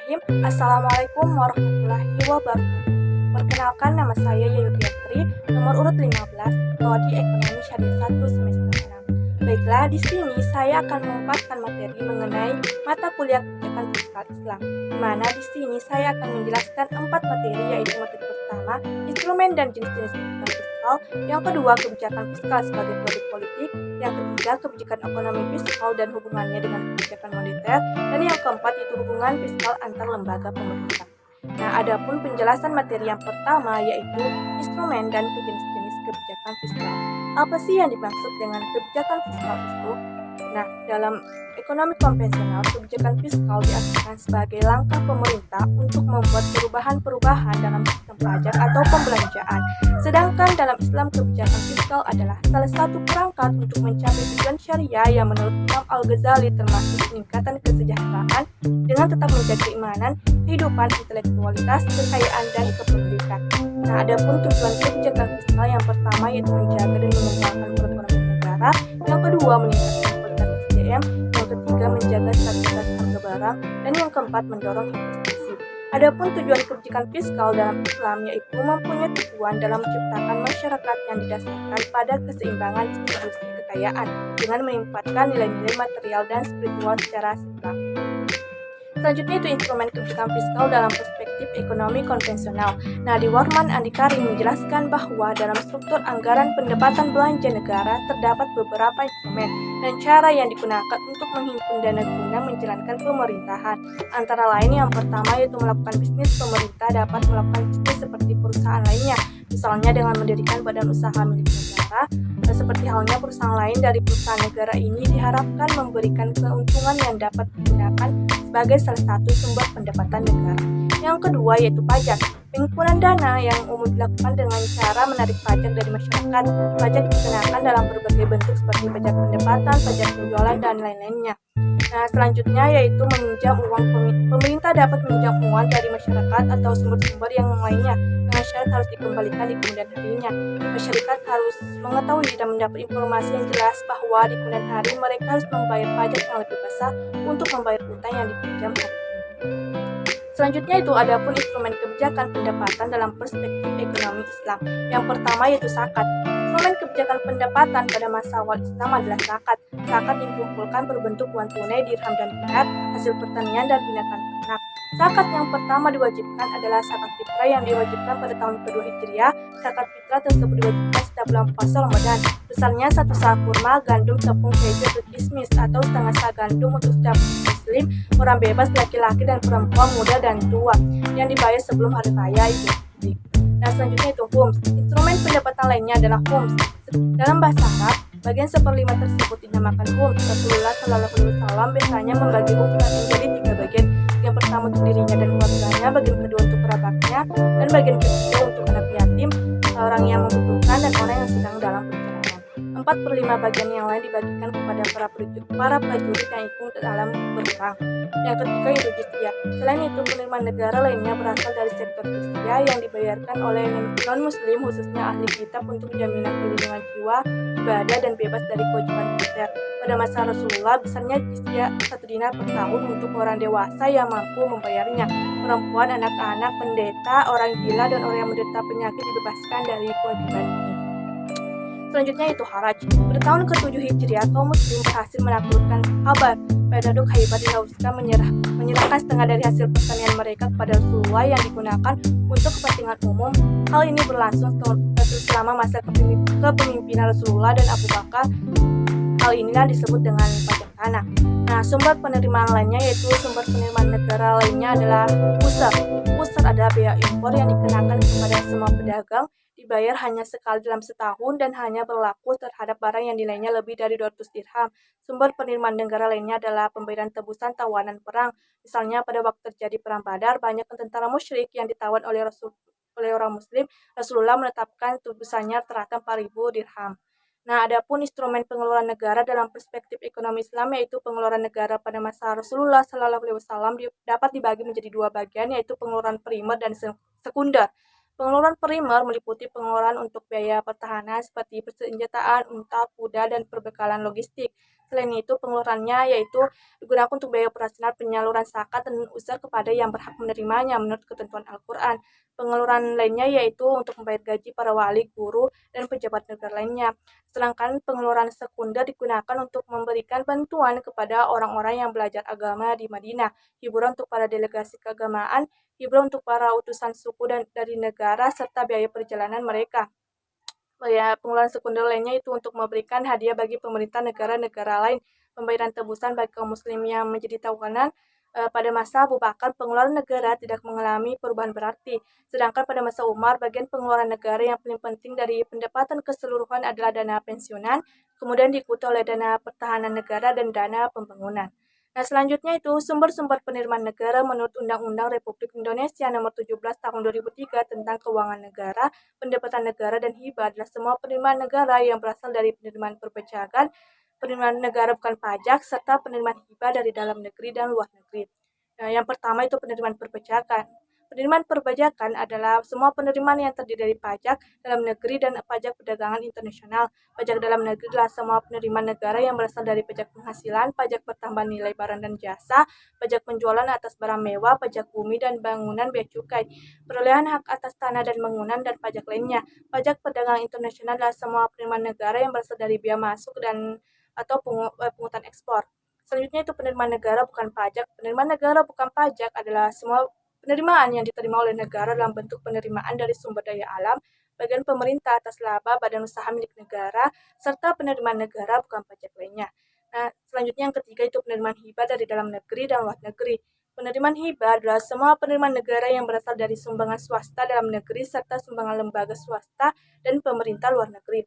Bismillahirrahmanirrahim. Assalamualaikum warahmatullahi wabarakatuh. Perkenalkan, nama saya Yayu Gayatri, nomor urut 15, Prodi Ekonomi Syariah 1 semester 6. Baiklah, di sini saya akan memaparkan materi mengenai mata kuliah kebijakan fiskal Islam, di mana di sini saya akan menjelaskan 4 materi, yaitu materi pertama, instrumen dan jenis-jenis kebijakan fiskal, yang kedua, kebijakan fiskal sebagai produk politik, yang ketiga, kebijakan ekonomi fiskal dan hubungannya dengan kebijakan moneter, dan yang keempat itu hubungan fiskal antar lembaga pemerintah. Nah, adapun penjelasan materi yang pertama yaitu instrumen dan jenis-jenis kebijakan fiskal. Apa sih yang dimaksud dengan kebijakan fiskal itu? Nah, dalam ekonomi konvensional, kebijakan fiskal diartikan sebagai langkah pemerintah untuk membuat perubahan-perubahan dalam sistem pajak atau pembelanjaan. Sedangkan dalam Islam, kebijakan fiskal adalah salah satu perangkat untuk mencapai tujuan syariah yang menurut Imam Al-Ghazali termasuk peningkatan kesejahteraan dengan tetap menjaga keimanan, kehidupan, intelektualitas, kekayaan, dan kependidikan. Nah, adapun tujuan kebijakan fiskal yang pertama yaitu menjaga dan mengembangkan perekonomian negara, yang kedua meningkatkan kualitas SDM, yang ketiga menjaga stabilitas harga barang, dan yang keempat mendorong investasi. Adapun tujuan kebijakan fiskal dalam Islam yaitu mempunyai tujuan dalam menciptakan masyarakat yang didasarkan pada keseimbangan distribusi kekayaan dengan meningkatkan nilai-nilai material dan spiritual secara seimbang. Selanjutnya itu instrumen kebijakan fiskal dalam perspektif ekonomi konvensional. Nah, di Warman Andikari menjelaskan bahwa dalam struktur anggaran pendapatan belanja negara terdapat beberapa instrumen dan cara yang digunakan untuk menghimpun dana guna menjalankan pemerintahan. Antara lain yang pertama yaitu melakukan bisnis. Pemerintah dapat melakukan bisnis seperti perusahaan lainnya, misalnya dengan mendirikan badan usaha milik negara. Seperti halnya perusahaan lain dari perusahaan negara ini diharapkan memberikan keuntungan yang dapat digunakan sebagai salah satu sumber pendapatan negara. Yang kedua yaitu pajak. Pengumpulan dana yang umum dilakukan dengan cara menarik pajak dari masyarakat. Pajak dikenakan dalam berbagai bentuk seperti pajak pendapatan, pajak penjualan, dan lain-lainnya. Nah, selanjutnya yaitu meminjam uang. Pemerintah dapat meminjam uang dari masyarakat atau sumber-sumber yang lainnya dengan syarat harus dikembalikan di kemudian harinya. Masyarakat harus mengetahui dan mendapat informasi yang jelas bahwa di kemudian hari mereka harus membayar pajak yang lebih besar untuk membayar utang yang dipinjam hari ini. Selanjutnya itu adapun instrumen kebijakan pendapatan dalam perspektif ekonomi Islam. Yang pertama yaitu zakat. Instrumen kebijakan pendapatan pada masa awal Islam adalah zakat. Zakat yang dikumpulkan berbentuk uang tunai, dirham dan dinar, hasil pertanian dan binatang ternak. Zakat yang pertama diwajibkan adalah zakat fitrah yang diwajibkan pada tahun kedua Hijriah. Zakat fitrah tersebut diwajibkan setiap bulan puasa Ramadan. Besarnya 1 sa kurma, gandum, tepung, keju, atau kismis atau setengah sa gandum untuk setiap muslim, orang bebas, laki-laki dan perempuan, muda dan tua yang dibayar sebelum hari raya Idul Fitri. Nah, selanjutnya itu khums. Instrumen pendapatan lainnya adalah khums. Dalam bahasa Arab, bagian seperlima tersebut dinamakan khums. Rasulullah Shallallahu Alaihi Wasallam biasanya membagi khums menjadi 3 bagian. Yang pertama untuk dirinya dan keluarganya, bagian kedua untuk kerabatnya, dan bagian ketiga untuk anak yatim, orang yang membutuhkan, dan orang yang sedang dalam perjalanan. 4/5 bagian yang lain dibagikan kepada para prajurit yang ikut dalam berperang. Yang ketiga itu jizyah. Selain itu, penerimaan negara lainnya berasal dari sektor jizyah yang dibayarkan oleh non-muslim, khususnya ahli kitab, untuk jaminan perlindungan jiwa, ibadah, dan bebas dari kewajiban militer. Pada masa Rasulullah, besarnya jizyah 1 dinar per tahun untuk orang dewasa yang mampu membayarnya. Perempuan, anak-anak, pendeta, orang gila, dan orang yang menderita penyakit dibebaskan dari kewajiban ini. Selanjutnya itu haraj. Pada tahun ke-7 Hijriah, kaum muslim berhasil menaklukkan Khaybar. Penduduk Khaybar diharuskan menyerahkan setengah dari hasil pertanian mereka kepada Rasulullah yang digunakan untuk kepentingan umum. Hal ini berlangsung selama masa kepemimpinan Rasulullah dan Abu Bakar. Hal inilah disebut dengan pajak tanah. Nah, sumber penerimaan lainnya yaitu sumber penerimaan negara lainnya adalah pusat. Pusat adalah biaya impor yang dikenakan kepada semua pedagang, dibayar hanya sekali dalam setahun dan hanya berlaku terhadap barang yang nilainya lebih dari 200 dirham. Sumber penerimaan negara lainnya adalah pembayaran tebusan tawanan perang. Misalnya pada waktu terjadi perang Badar, banyak tentara musyrik yang ditawan oleh orang muslim. Rasulullah menetapkan tebusannya rata 4.000 dirham. Nah, adapun instrumen pengeluaran negara dalam perspektif ekonomi Islam yaitu pengeluaran negara pada masa Rasulullah Shallallahu Alaihi Wasallam dapat dibagi menjadi 2 bagian, yaitu pengeluaran primer dan sekunder. Pengeluaran primer meliputi pengeluaran untuk biaya pertahanan seperti persenjataan, unta, kuda, dan perbekalan logistik. Selain itu, pengeluarannya yaitu digunakan untuk biaya operasional penyaluran zakat dan usaha kepada yang berhak menerimanya menurut ketentuan Al-Quran. Pengeluaran lainnya yaitu untuk membayar gaji para wali, guru, dan pejabat negara lainnya. Sedangkan pengeluaran sekunder digunakan untuk memberikan bantuan kepada orang-orang yang belajar agama di Madinah, hiburan untuk para delegasi keagamaan, hiburan untuk para utusan suku dan dari negara, serta biaya perjalanan mereka. Ya, pengeluaran sekunder lainnya itu untuk memberikan hadiah bagi pemerintah negara-negara lain, pembayaran tebusan bagi kaum muslim yang menjadi tawanan. Pada masa Abu Bakar, pengeluaran negara tidak mengalami perubahan berarti. Sedangkan pada masa Umar, bagian pengeluaran negara yang paling penting dari pendapatan keseluruhan adalah dana pensiunan, kemudian diikuti oleh dana pertahanan negara dan dana pembangunan. Nah, selanjutnya itu sumber-sumber penerimaan negara menurut Undang-Undang Republik Indonesia Nomor 17 Tahun 2003 tentang Keuangan Negara, Pendapatan Negara, dan hibah adalah semua penerimaan negara yang berasal dari penerimaan perpajakan, penerimaan negara bukan pajak, serta penerimaan hibah dari dalam negeri dan luar negeri. Nah, yang pertama itu penerimaan perpajakan. Penerimaan perpajakan adalah semua penerimaan yang terdiri dari pajak dalam negeri dan pajak perdagangan internasional. Pajak dalam negeri adalah semua penerimaan negara yang berasal dari pajak penghasilan, pajak pertambahan nilai barang dan jasa, pajak penjualan atas barang mewah, pajak bumi dan bangunan, bea cukai, perolehan hak atas tanah dan bangunan, dan pajak lainnya. Pajak perdagangan internasional adalah semua penerimaan negara yang berasal dari biaya masuk dan atau pungutan ekspor. Selanjutnya itu penerimaan negara bukan pajak. Penerimaan negara bukan pajak adalah semua penerimaan yang diterima oleh negara dalam bentuk penerimaan dari sumber daya alam, bagian pemerintah atas laba badan usaha milik negara, serta penerimaan negara bukan pajak lainnya. Nah, selanjutnya yang ketiga itu penerimaan hibah dari dalam negeri dan luar negeri. Penerimaan hibah adalah semua penerimaan negara yang berasal dari sumbangan swasta dalam negeri serta sumbangan lembaga swasta dan pemerintah luar negeri.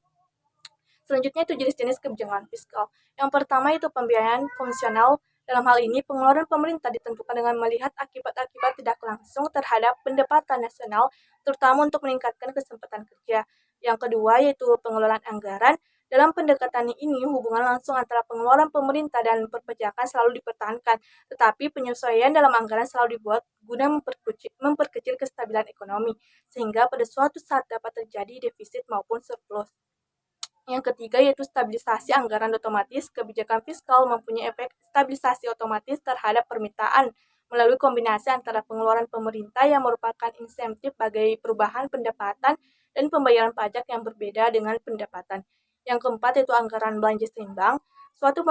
Selanjutnya itu jenis-jenis kebijakan fiskal. Yang pertama itu pembiayaan fungsional. Dalam hal ini, pengeluaran pemerintah ditentukan dengan melihat akibat-akibat tidak langsung terhadap pendapatan nasional, terutama untuk meningkatkan kesempatan kerja. Yang kedua yaitu pengelolaan anggaran. Dalam pendekatan ini, hubungan langsung antara pengeluaran pemerintah dan perpajakan selalu dipertahankan, tetapi penyesuaian dalam anggaran selalu dibuat guna memperkecil kestabilan ekonomi, sehingga pada suatu saat dapat terjadi defisit maupun surplus. Yang ketiga yaitu stabilisasi anggaran otomatis. Kebijakan fiskal mempunyai efek stabilisasi otomatis terhadap permintaan melalui kombinasi antara pengeluaran pemerintah yang merupakan insentif bagi perubahan pendapatan dan pembayaran pajak yang berbeda dengan pendapatan. Yang keempat yaitu anggaran belanja seimbang. Suatu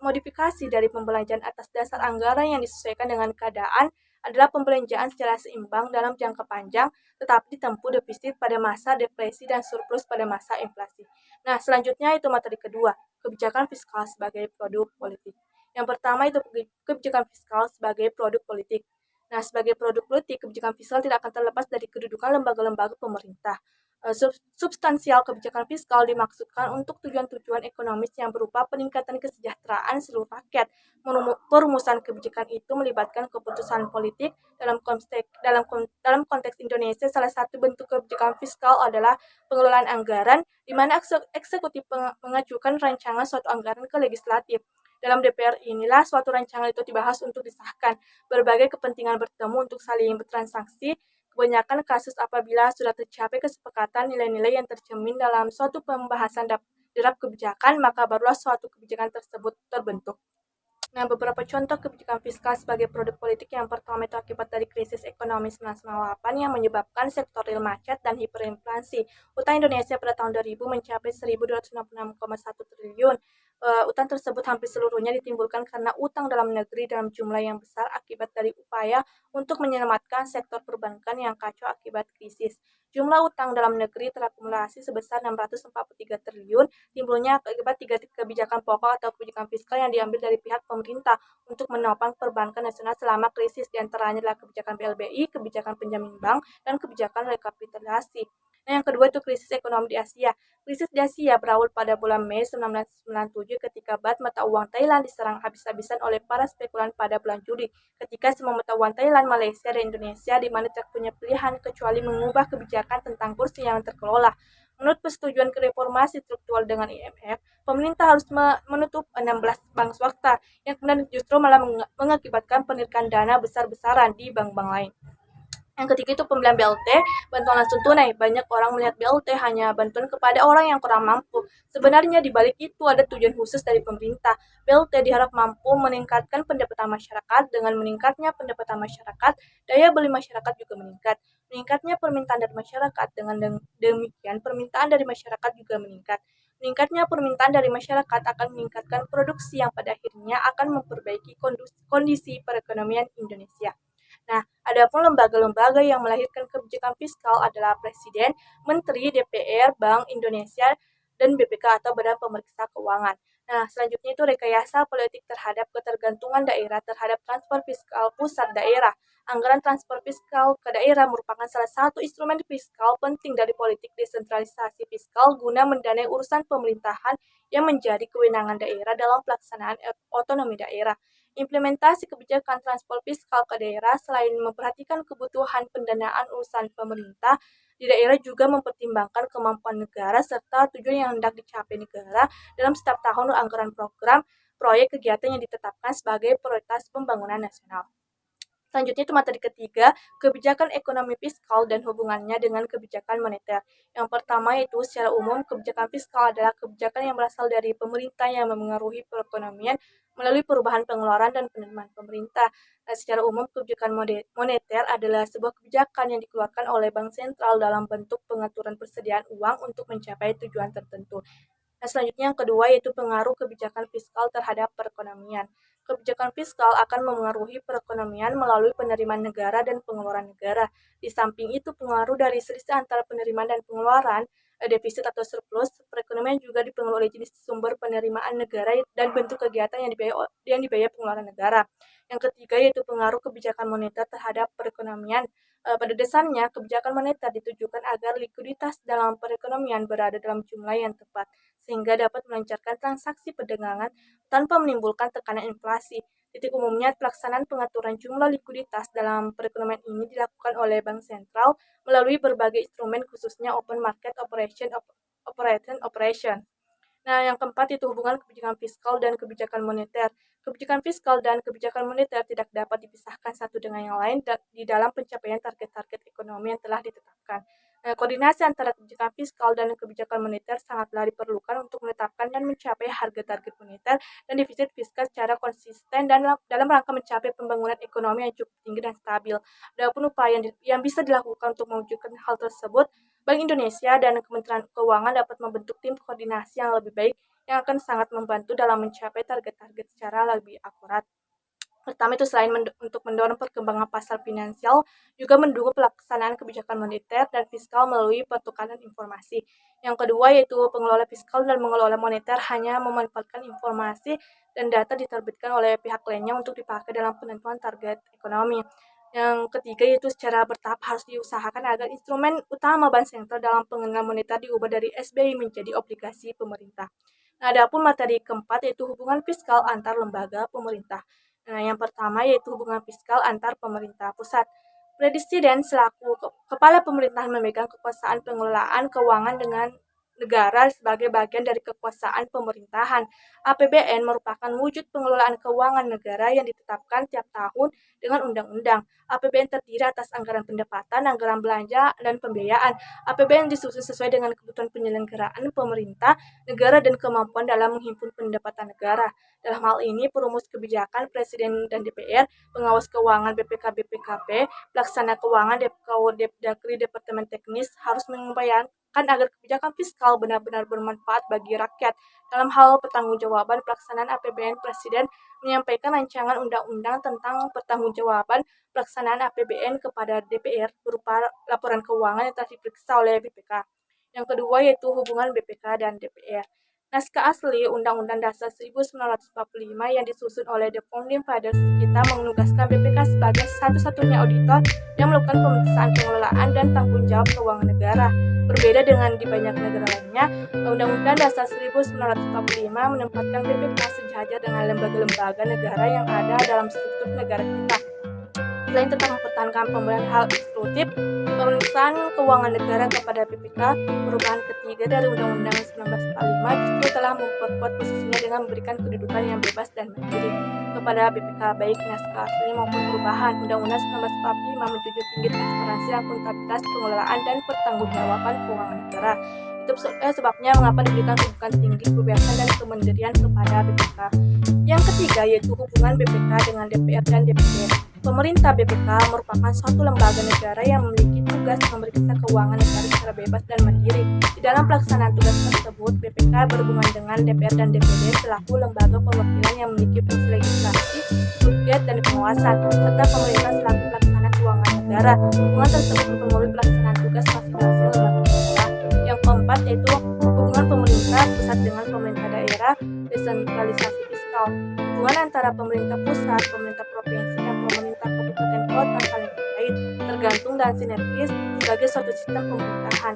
modifikasi dari pembelanjaan atas dasar anggaran yang disesuaikan dengan keadaan adalah pembelanjaan secara seimbang dalam jangka panjang, tetapi ditempuh defisit pada masa deflasi dan surplus pada masa inflasi. Nah, selanjutnya itu materi kedua, kebijakan fiskal sebagai produk politik. Yang pertama itu kebijakan fiskal sebagai produk politik. Nah, sebagai produk politik, kebijakan fiskal tidak akan terlepas dari kedudukan lembaga-lembaga pemerintah. Substansial kebijakan fiskal dimaksudkan untuk tujuan-tujuan ekonomis yang berupa peningkatan kesejahteraan seluruh rakyat. Perumusan kebijakan itu melibatkan keputusan politik. Dalam konteks Indonesia, salah satu bentuk kebijakan fiskal adalah pengelolaan anggaran, di mana eksekutif mengajukan rancangan suatu anggaran ke legislatif. Dalam DPR inilah suatu rancangan itu dibahas untuk disahkan. Berbagai kepentingan bertemu untuk saling bertransaksi. Kebanyakan kasus apabila sudah tercapai kesepakatan nilai-nilai yang tercermin dalam suatu pembahasan draft kebijakan, maka barulah suatu kebijakan tersebut terbentuk. Nah, beberapa contoh kebijakan fiskal sebagai produk politik. Yang pertama itu akibat dari krisis ekonomi 1998 yang menyebabkan sektor real macet dan hiperinflasi. Utang Indonesia pada tahun 2000 mencapai 1.266,1 triliun. Utang tersebut hampir seluruhnya ditimbulkan karena utang dalam negeri dalam jumlah yang besar akibat dari upaya untuk menyelamatkan sektor perbankan yang kacau akibat krisis. Jumlah utang dalam negeri terakumulasi sebesar 643 triliun, timbulnya akibat tiga kebijakan pokok atau kebijakan fiskal yang diambil dari pihak pemerintah untuk menopang perbankan nasional selama krisis, diantaranya adalah kebijakan BLBI, kebijakan penjamin bank, dan kebijakan rekapitulasi. Nah, yang kedua itu krisis ekonomi di Asia. Krisis di Asia berawal pada bulan Mei 1997 ketika baht mata uang Thailand diserang habis-habisan oleh para spekulan pada bulan Juli. Ketika semua mata uang Thailand, Malaysia, dan Indonesia di mana tidak punya pilihan kecuali mengubah kebijakan tentang kursi yang terkelola. Menurut persetujuan reformasi struktural dengan IMF, pemerintah harus menutup 16 bank swasta yang kemudian justru malah mengakibatkan penerimaan dana besar-besaran di bank-bank lain. Yang ketiga itu pembelian BLT, bantuan langsung tunai. Banyak orang melihat BLT hanya bantuan kepada orang yang kurang mampu. Sebenarnya di balik itu ada tujuan khusus dari pemerintah. BLT diharap mampu meningkatkan pendapatan masyarakat. Dengan meningkatnya pendapatan masyarakat, daya beli masyarakat juga meningkat. Meningkatnya permintaan dari masyarakat, dengan demikian permintaan dari masyarakat juga meningkat. Meningkatnya permintaan dari masyarakat akan meningkatkan produksi yang pada akhirnya akan memperbaiki kondisi perekonomian Indonesia. Nah, adapun lembaga-lembaga yang melahirkan kebijakan fiskal adalah Presiden, Menteri, DPR, Bank Indonesia, dan BPK atau Badan Pemeriksa Keuangan. Nah, selanjutnya itu rekayasa politik terhadap ketergantungan daerah terhadap transfer fiskal pusat daerah. Anggaran transfer fiskal ke daerah merupakan salah satu instrumen fiskal penting dari politik desentralisasi fiskal guna mendanai urusan pemerintahan yang menjadi kewenangan daerah dalam pelaksanaan otonomi daerah. Implementasi kebijakan transfer fiskal ke daerah selain memperhatikan kebutuhan pendanaan urusan pemerintah, di daerah juga mempertimbangkan kemampuan negara serta tujuan yang hendak dicapai negara dalam setiap tahun anggaran program, proyek kegiatan yang ditetapkan sebagai prioritas pembangunan nasional. Selanjutnya itu materi ketiga, kebijakan ekonomi fiskal dan hubungannya dengan kebijakan moneter. Yang pertama yaitu secara umum, kebijakan fiskal adalah kebijakan yang berasal dari pemerintah yang memengaruhi perekonomian melalui perubahan pengeluaran dan penerimaan pemerintah. Nah, secara umum, kebijakan moneter adalah sebuah kebijakan yang dikeluarkan oleh Bank Sentral dalam bentuk pengaturan persediaan uang untuk mencapai tujuan tertentu. Nah, selanjutnya yang kedua yaitu pengaruh kebijakan fiskal terhadap perekonomian. Kebijakan fiskal akan memengaruhi perekonomian melalui penerimaan negara dan pengeluaran negara. Di samping itu, pengaruh dari selisih antara penerimaan dan pengeluaran, defisit atau surplus, perekonomian juga dipengaruhi oleh jenis sumber penerimaan negara dan bentuk kegiatan yang dibiayai pengeluaran negara. Yang ketiga yaitu pengaruh kebijakan moneter terhadap perekonomian. Pada dasarnya, kebijakan moneter ditujukan agar likuiditas dalam perekonomian berada dalam jumlah yang tepat, sehingga dapat melancarkan transaksi perdagangan tanpa menimbulkan tekanan inflasi. Titik umumnya, pelaksanaan pengaturan jumlah likuiditas dalam perekonomian ini dilakukan oleh Bank Sentral melalui berbagai instrumen khususnya open market operation. Nah, yang keempat itu hubungan kebijakan fiskal dan kebijakan moneter. Kebijakan fiskal dan kebijakan moneter tidak dapat dipisahkan satu dengan yang lain di dalam pencapaian target-target ekonomi yang telah ditetapkan. Nah, koordinasi antara kebijakan fiskal dan kebijakan moneter sangatlah diperlukan untuk menetapkan dan mencapai harga target moneter dan defisit fiskal secara konsisten dan dalam rangka mencapai pembangunan ekonomi yang cukup tinggi dan stabil. Adapun upaya yang bisa dilakukan untuk mewujudkan hal tersebut, Bank Indonesia dan Kementerian Keuangan dapat membentuk tim koordinasi yang lebih baik yang akan sangat membantu dalam mencapai target-target secara lebih akurat. Pertama itu selain untuk mendorong perkembangan pasar finansial, juga mendukung pelaksanaan kebijakan moneter dan fiskal melalui pertukaran informasi. Yang kedua yaitu pengelola fiskal dan mengelola moneter hanya memanfaatkan informasi dan data diterbitkan oleh pihak lainnya untuk dipakai dalam penentuan target ekonomi. Yang ketiga yaitu secara bertahap harus diusahakan agar instrumen utama Bank Sentral dalam pengendalian moneter diubah dari SBI menjadi obligasi pemerintah. Nah, adapun materi keempat yaitu hubungan fiskal antar lembaga pemerintah. Nah, yang pertama yaitu hubungan fiskal antar pemerintah pusat. Presiden selaku kepala pemerintahan memegang kekuasaan pengelolaan keuangan dengan negara sebagai bagian dari kekuasaan pemerintahan. APBN merupakan wujud pengelolaan keuangan negara yang ditetapkan tiap tahun dengan undang-undang. APBN terdiri atas anggaran pendapatan, anggaran belanja, dan pembiayaan. APBN disusun sesuai dengan kebutuhan penyelenggaraan pemerintah, negara, dan kemampuan dalam menghimpun pendapatan negara. Dalam hal ini, perumus kebijakan Presiden dan DPR, pengawas keuangan BPK-BPKP, pelaksana keuangan DPKO, Depdagri, Departemen Teknis harus mengupayakan agar kebijakan fiskal benar-benar bermanfaat bagi rakyat. Dalam hal pertanggungjawaban pelaksanaan APBN, Presiden menyampaikan rancangan undang-undang tentang pertanggungjawaban pelaksanaan APBN kepada DPR berupa laporan keuangan yang telah diperiksa oleh BPK. Yang kedua yaitu hubungan BPK dan DPR. Naskah asli Undang-Undang Dasar 1945 yang disusun oleh The Founding Fathers kita menugaskan BPK sebagai satu-satunya auditor yang melakukan pemeriksaan pengelolaan dan tanggung jawab keuangan negara. Berbeda dengan di banyak negara lainnya, Undang-Undang Dasar 1945 menempatkan BPK sejajar dengan lembaga-lembaga negara yang ada dalam struktur negara kita. Selain tentang mempertahankan pemberian hal eksklusif, Pemeriksaan keuangan negara kepada BPK perubahan ketiga dari Undang-Undang 1945 justru telah memperkuat posisinya dengan memberikan kedudukan yang bebas dan mandiri kepada BPK, baik naskah asli maupun perubahan. Undang-Undang 1945 menjunjung tinggi transparansi, akuntabilitas, pengelolaan, dan pertanggungjawaban keuangan negara. Itu sebabnya mengapa diberikan kedudukan tinggi, kebebasan, dan kemandirian kepada BPK. Yang ketiga yaitu hubungan BPK dengan DPR dan DPD. Pemerintah BPK merupakan suatu lembaga negara yang memiliki tugas memeriksa keuangan negara secara bebas dan mandiri. Di dalam pelaksanaan tugas tersebut, BPK berhubungan dengan DPR dan DPD selaku lembaga perwakilan yang memiliki fungsi legislasi, budget, dan pengawasan, serta pemerintah selaku pelaksana keuangan negara. Hubungan tersebut mempengaruhi pelaksanaan tugas masing-masing lembaga negara. Yang keempat yaitu hubungan pemerintah pusat dengan pemerintah daerah, desentralisasi fiskal. Hubungan antara pemerintah pusat, pemerintah provinsi, dan pemerintah kabupaten kota saling terkait, tergantung dan sinergis sebagai suatu sistem pemerintahan.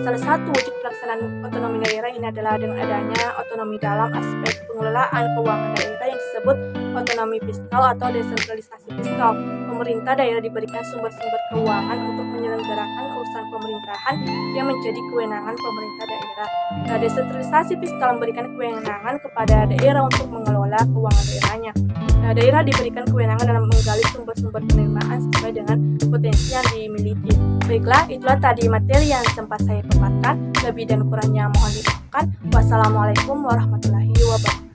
Salah satu wujud pelaksanaan otonomi daerah ini adalah dengan adanya otonomi dalam aspek pengelolaan keuangan daerah yang disebut otonomi fiskal atau desentralisasi fiskal. Pemerintah daerah diberikan sumber-sumber keuangan untuk menyelenggarakan urusan pemerintahan yang menjadi kewenangan pemerintah daerah. Desentralisasi fiskal memberikan kewenangan kepada daerah untuk mengelola keuangan daerahnya. Daerah diberikan kewenangan dalam menggali sumber-sumber penerimaan sesuai dengan potensi yang dimiliki. Baiklah, itulah tadi materi yang sempat saya paparkan. Lebih dan kurangnya mohon dimaafkan. Wassalamualaikum warahmatullahi wabarakatuh.